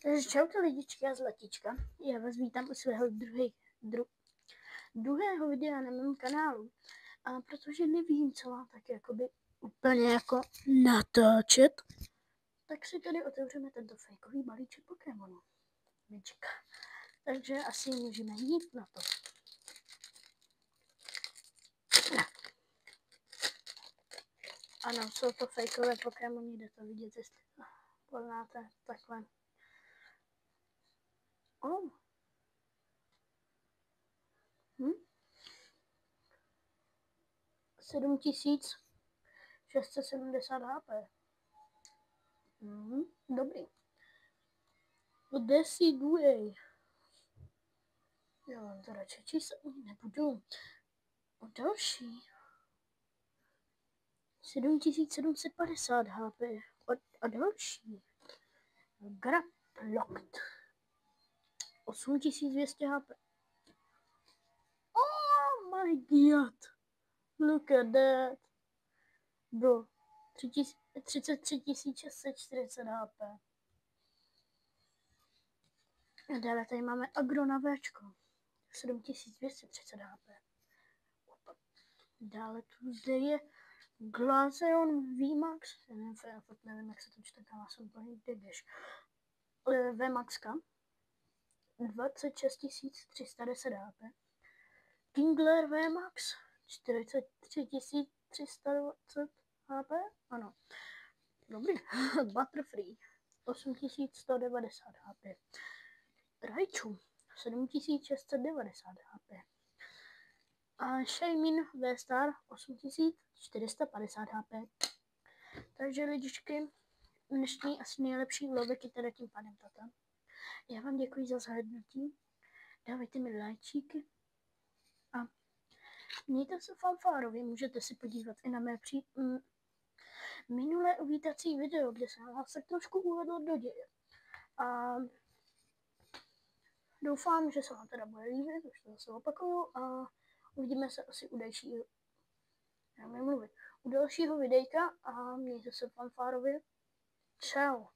Takže čauky lidičky a zlatička. Já vás vítám u svého druhého videa na mém kanálu. A protože nevím, co mám tak jakoby úplně jako natáčet, tak si tady otevřeme tento fejkový balíček Pokémonů. Takže asi můžeme jít na to. Ano, jsou to fejkové Pokémony, jde to vidět, jestli to poznáte takhle. 7670 HP. Dobrý. Deciduje. Já vám to radši číslo nebudu. O další. 7750 HP. A další. Graplocked. 8200 HP. Oh my god. Look at that. Bro. 33640 HP. A dále tady máme Agrona Včko. 7230 HP. Dále tu zde je Glaceon VMAX. Já fakt nevím, jak se to čte, tam jsem plný deběž. VMAXka. 26310 HP. Kingler VMAX. 43320 HP. Ano. Dobrý. Butterfree. 8190 HP. Raichu. 7690 HP. A Shaymin V-Star 8450 HP. Takže lidičky, dnešní asi nejlepší úlovek je teda tím pádem tato. Já vám děkuji za zhlédnutí. Dávejte mi lajčíky. A mějte se fanfárově. Můžete si podívat i na mé minulé uvítací video, kde jsem vás tak trošku uvedl do děje. A doufám, že se vám teda bude líbit, už to zase opakuju, a uvidíme se asi u dalšího videjka a mějte se fanfárově. Čau.